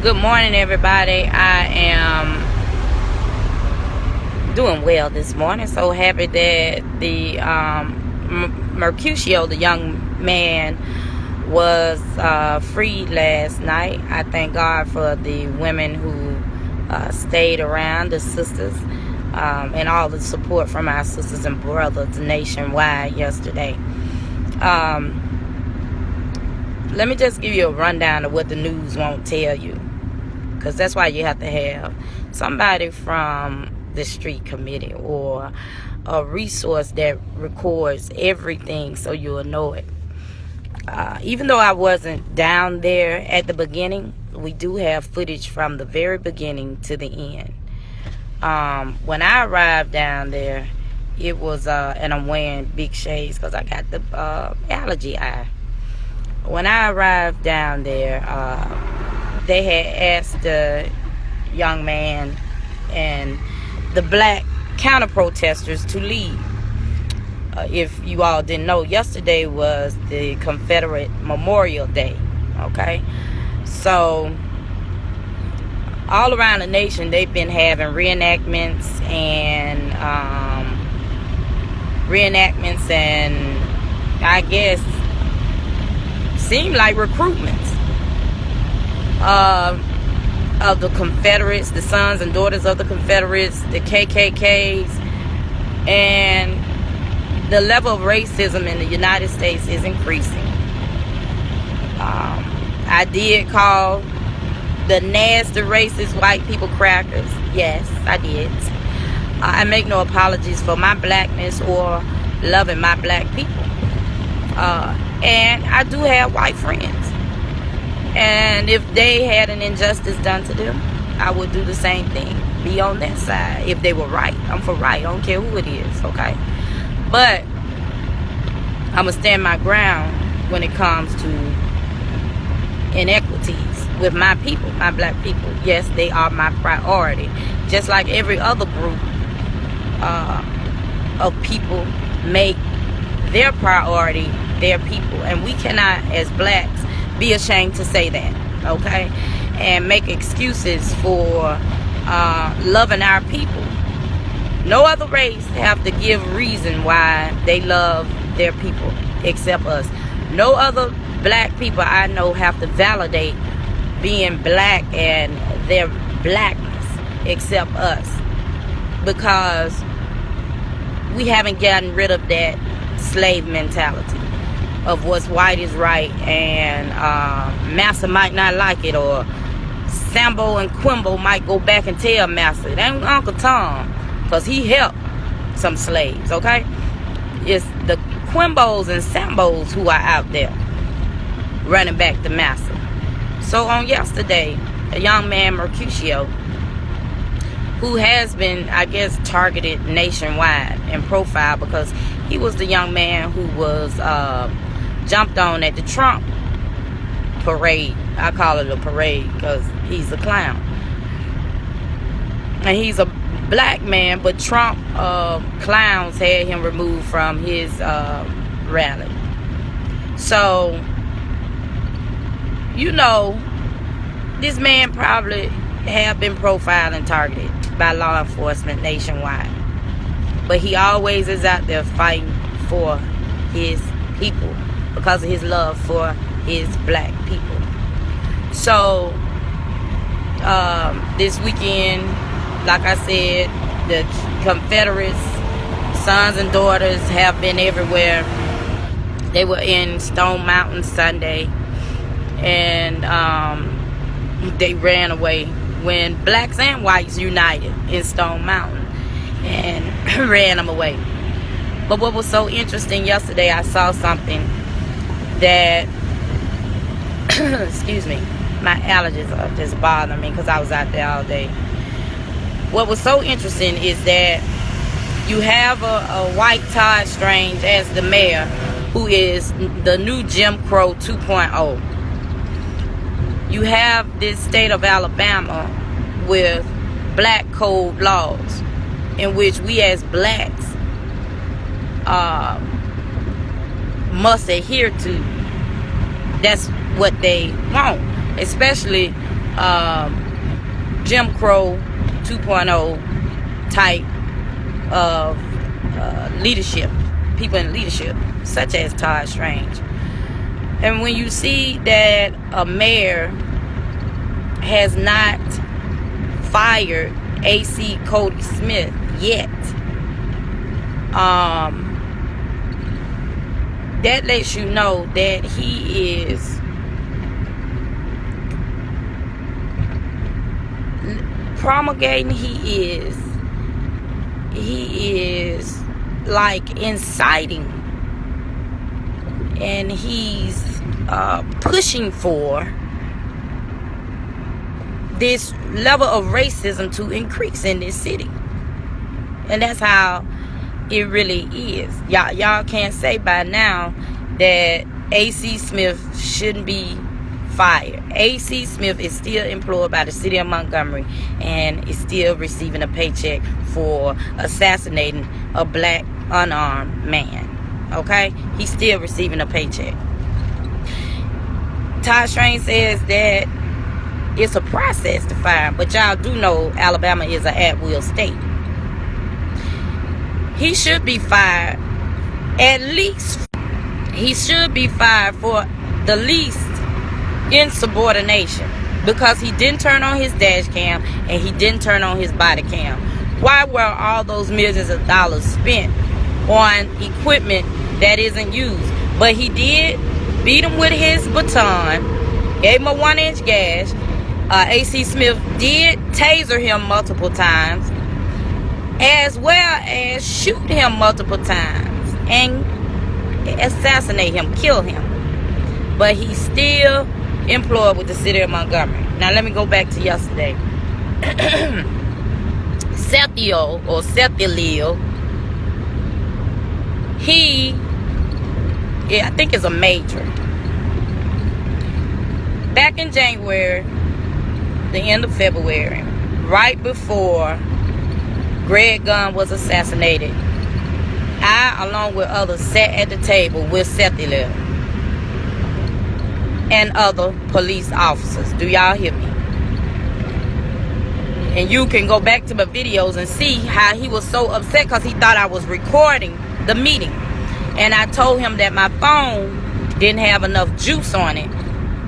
Good morning, everybody. I am doing well this morning. So happy that the Mercutio, the young man, was freed last night. I thank God for the women who stayed around, the sisters, and all the support from our sisters and brothers nationwide yesterday. Let me just give you a rundown of what the news won't tell you, because that's why you have to have somebody from the street committee or a resource that records everything so you'll know it. Even though I wasn't down there at the beginning, we do have footage from the very beginning to the end. When I arrived down there, it was, and I'm wearing big shades because I got the allergy eye. When I arrived down there, they had asked the young man and the black counter-protesters to leave. If you all didn't know, yesterday was the Confederate Memorial Day, okay? So, all around the nation, they've been having reenactments and I guess seem like recruitments of the Confederates, the sons and daughters of the Confederates, the KKKs, and the level of racism in the United States is increasing. I did call the nasty racist white people crackers. Yes, I did. I make no apologies for my blackness or loving my black people. And I do have white friends. And if they had an injustice done to them, I would do the same thing. Be on that side. If they were right, I'm for right. I don't care who it is, okay? But I'm going to stand my ground when it comes to inequities with my people, my black people. Yes, they are my priority. Just like every other group of people make their priority their people, and we cannot as blacks be ashamed to say that, okay, and make excuses for loving our people. No other race have to give reason why they love their people except us. No other black people I know have to validate being black and their blackness except us, because we haven't gotten rid of that slave mentality of what's white is right, and Master might not like it, or Sambo and Quimbo might go back and tell Master. It ain't Uncle Tom, because he helped some slaves, okay? It's the Quimbos and Sambos who are out there running back to Master. So on yesterday, a young man, Mercutio, who has been, I guess, targeted nationwide and profiled because he was the young man who was jumped on at the Trump parade. I call it a parade because he's a clown. And he's a black man, but Trump clowns had him removed from his rally. So, you know, this man probably have been profiled and targeted by law enforcement nationwide. But he always is out there fighting for his people because of his love for his black people. So, this weekend, like I said, the Confederates, sons and daughters, have been everywhere. They were in Stone Mountain Sunday, and they ran away when blacks and whites united in Stone Mountain and ran them away. But what was so interesting yesterday, I saw something that excuse me, my allergies are just bothering me because I was out there all day. What was so interesting is that you have a white Todd Strange as the mayor, who is the new Jim Crow 2.0. You have this state of Alabama with black code laws in which we as blacks must adhere to. That's what they want, especially Jim Crow 2.0 type of leadership, people in leadership, such as Todd Strange. And when you see that a mayor has not fired AC Cody Smith yet, that lets you know that he is promulgating, he is like inciting, and he's pushing for this level of racism to increase in this city. And that's how it really is. Y'all can't say by now that AC Smith shouldn't be fired. AC Smith is still employed by the city of Montgomery and is still receiving a paycheck for assassinating a black unarmed man. Okay? He's still receiving a paycheck. Todd Strange says that it's a process to fire, but y'all do know Alabama is an at-will state. He should be fired. At least he should be fired for the least insubordination, because he didn't turn on his dash cam and he didn't turn on his body cam. Why were all those millions of dollars spent on equipment that isn't used? But he did beat him with his baton, gave him a 1-inch gash. AC Smith did taser him multiple times, as well as shoot him multiple times and assassinate him, kill him. But he's still employed with the city of Montgomery. Now let me go back to yesterday. Sethiel, or Sethiel, I think is a major. Back in January, the end of February, right before Greg Gunn was assassinated, I, along with others, sat at the table with Sethiel and other police officers. Do y'all hear me? And you can go back to my videos and see how he was so upset because he thought I was recording the meeting. And I told him that my phone didn't have enough juice on it,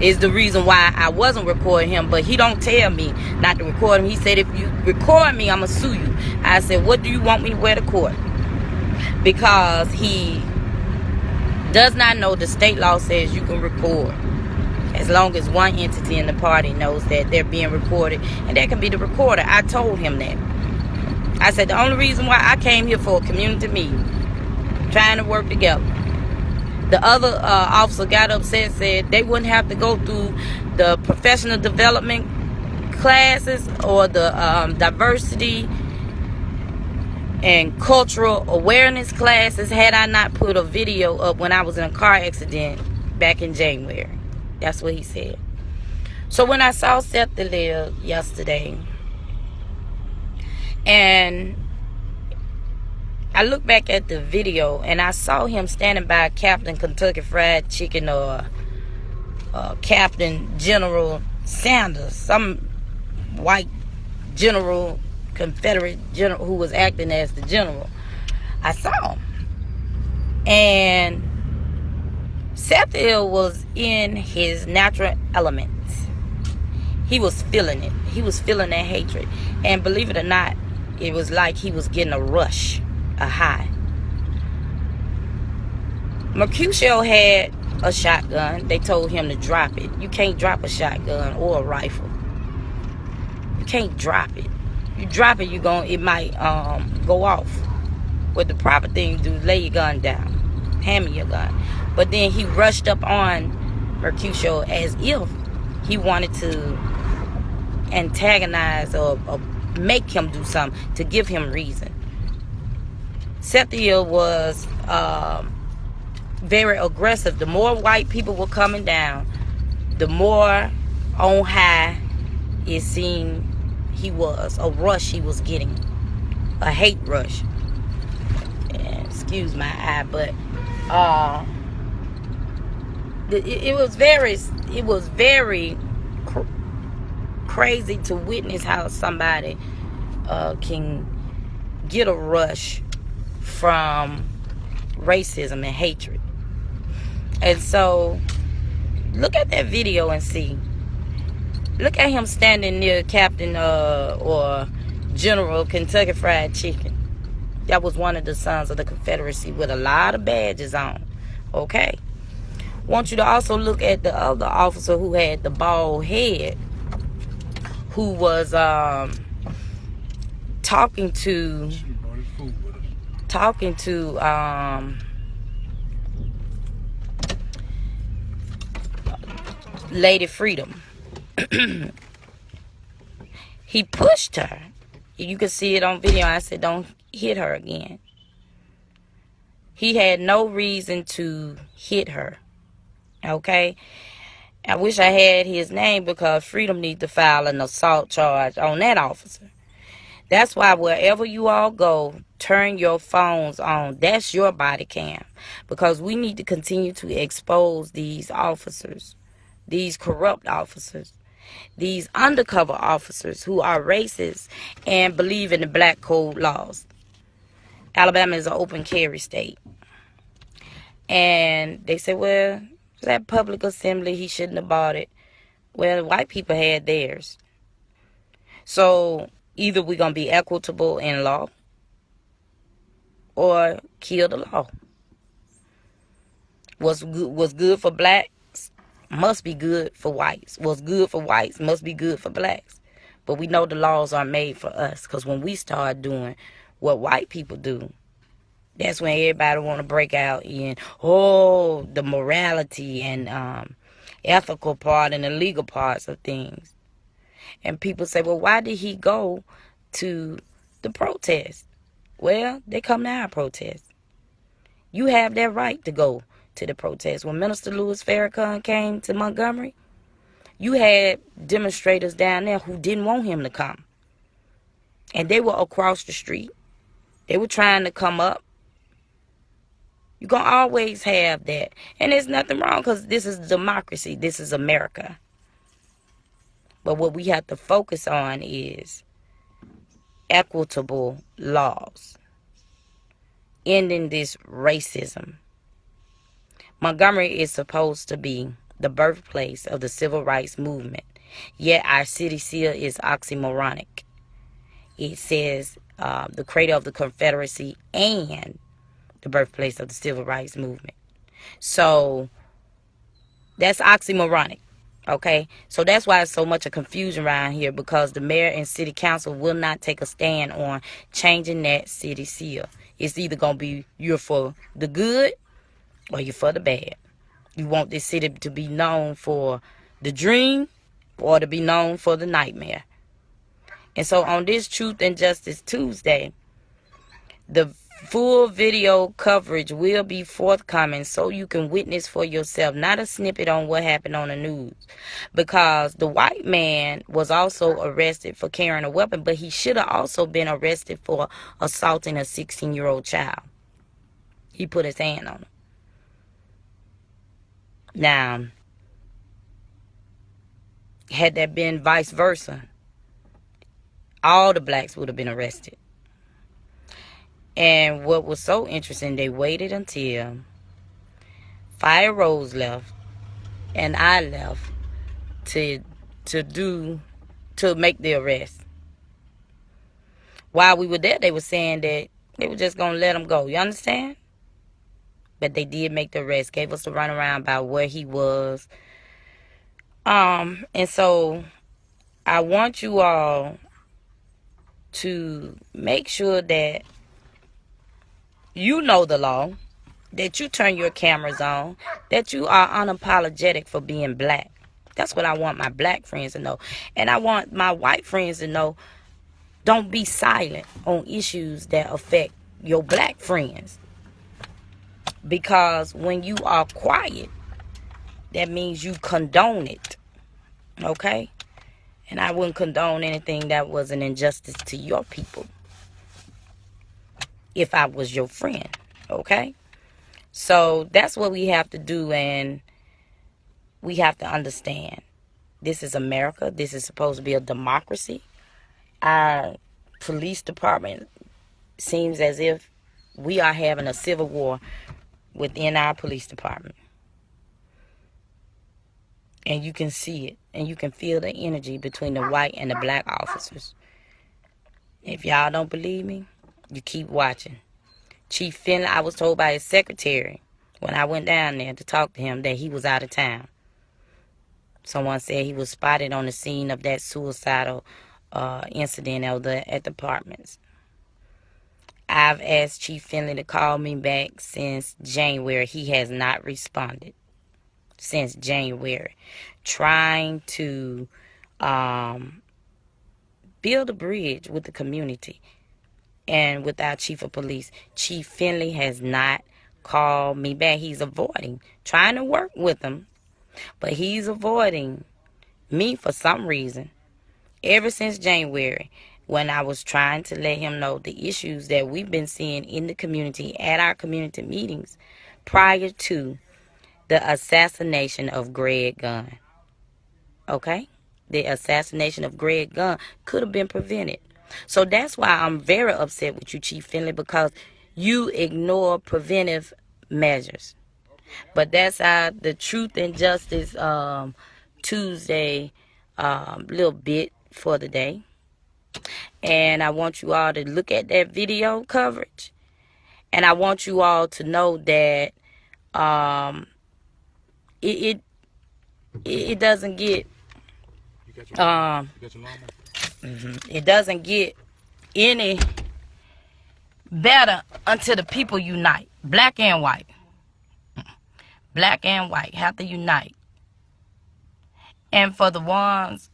is the reason why I wasn't recording him. But he don't tell me not to record him. He said, if you record me, I'm going to sue you. I said, what do you want me to wear to court? Because he does not know the state law says you can record as long as one entity in the party knows that they're being recorded, and that can be the recorder. I told him that. I said, the only reason why I came here for a community meeting, trying to work together. The other officer got upset, said they wouldn't have to go through the professional development classes or the diversity and cultural awareness classes had I not put a video up when I was in a car accident back in January. That's what he said. So when I saw Sethiel yesterday, and I looked back at the video and I saw him standing by Captain Kentucky Fried Chicken, or Captain General Sanders, some white general, Confederate general who was acting as the general. I saw him. And Sethiel was in his natural elements. He was feeling it. He was feeling that hatred. And believe it or not, it was like he was getting a rush, a high. Mercutio had a shotgun. They told him to drop it. You can't drop a shotgun or a rifle. You can't drop it. You drop it, it might go off. What the proper thing to do is lay your gun down. Hand me your gun. But then he rushed up on Mercutio as if he wanted to antagonize or make him do something, to give him reason. Sethiel was very aggressive. The more white people were coming down, the more on high it seemed he was. A rush he was getting. A hate rush. And excuse my eye, but it was very crazy to witness how somebody can get a rush from racism and hatred. And so look at that video and see. Look at him standing near Captain or General Kentucky Fried Chicken. That was one of the sons of the Confederacy with a lot of badges on. Okay. Want you to also look at the other officer who had the bald head, who was talking to Lady Freedom. He pushed her. You can see it on video. I said, don't hit her again. He had no reason to hit her. Okay? I wish I had his name, because Freedom needs to file an assault charge on that officer. That's why wherever you all go, turn your phones on. That's your body cam. Because we need to continue to expose these officers, these corrupt officers, these undercover officers who are racist and believe in the black code laws. Alabama is an open carry state. And they say, well, that public assembly, he shouldn't have bought it. Well, white people had theirs. So either we're going to be equitable in law or kill the law. What's good for blacks must be good for whites. What's good for whites must be good for blacks. But we know the laws are made for us, because when we start doing what white people do, that's when everybody want to break out in, the morality and ethical part and the legal parts of things. And people say, well, why did he go to the protest? Well, they come to our protest. You have that right to go to the protest. When Minister Louis Farrakhan came to Montgomery, you had demonstrators down there who didn't want him to come. And they were across the street. They were trying to come up. You're going to always have that. And there's nothing wrong, because this is democracy. This is America. But what we have to focus on is equitable laws. Ending this racism. Montgomery is supposed to be the birthplace of the civil rights movement. Yet our city seal is oxymoronic. It says the cradle of the Confederacy and the birthplace of the civil rights movement. So that's oxymoronic. Okay, so that's why it's so much of confusion around here, because the mayor and city council will not take a stand on changing that city seal. It's either going to be you're for the good or you're for the bad. You want this city to be known for the dream or to be known for the nightmare. And so on this Truth and Justice Tuesday, the full video coverage will be forthcoming so you can witness for yourself, not a snippet on what happened on the news. Because the white man was also arrested for carrying a weapon, but he should have also been arrested for assaulting a 16-year-old child. He put his hand on him. Now, had that been vice versa, all the blacks would have been arrested. And what was so interesting, they waited until Fire Rose left and I left to make the arrest. While we were there, they were saying that they were just going to let him go. You understand? But they did make the arrest, gave us a runaround about where he was. And so I want you all to make sure that you know the law, that you turn your cameras on, that you are unapologetic for being black. That's what I want my black friends to know. And I want my white friends to know, don't be silent on issues that affect your black friends. Because when you are quiet, that means you condone it. Okay? And I wouldn't condone anything that was an injustice to your people if I was your friend. Okay? So that's what we have to do, and we have to understand This is America. This is supposed to be a democracy. Our police department seems as if we are having a civil war within our police department. And you can see it. And you can feel the energy between the white and the black officers. If y'all don't believe me, you keep watching. Chief Finley, I was told by his secretary when I went down there to talk to him that he was out of town. Someone said he was spotted on the scene of that suicidal incident at the apartments. I've asked Chief Finley to call me back since January. He has not responded since January. Trying to build a bridge with the community and with our chief of police. Chief Finley has not called me back. He's avoiding, trying to work with him, but he's avoiding me for some reason. Ever since January, when I was trying to let him know the issues that we've been seeing in the community at our community meetings prior to the assassination of Greg Gunn. Okay? The assassination of Greg Gunn could have been prevented. So that's why I'm very upset with you, Chief Finley, because you ignore preventive measures. But that's how the Truth and Justice Tuesday little bit for the day. And I want you all to look at that video coverage. And I want you all to know that it doesn't get it doesn't get any better until the people unite. Black and white. Black and white have to unite. And for the ones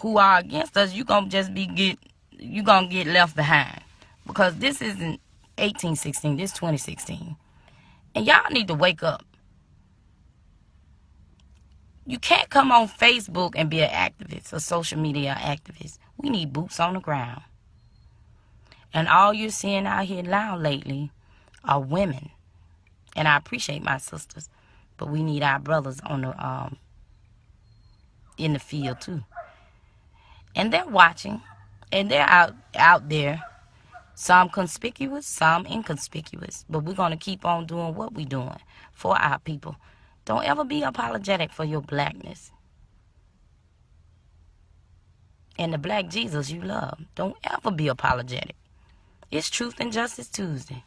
who are against us, you're gonna get left behind. Because this isn't 1816, this 2016. And y'all need to wake up. You can't come on Facebook and be an activist, a social media activist. We need boots on the ground. And all you're seeing out here now lately are women. And I appreciate my sisters, but we need our brothers on the in the field too. And they're watching, and they're out there. Some conspicuous, some inconspicuous. But we're gonna keep on doing what we're doing for our people. Don't ever be apologetic for your blackness. And the black Jesus you love. Don't ever be apologetic. It's Truth and Justice Tuesday.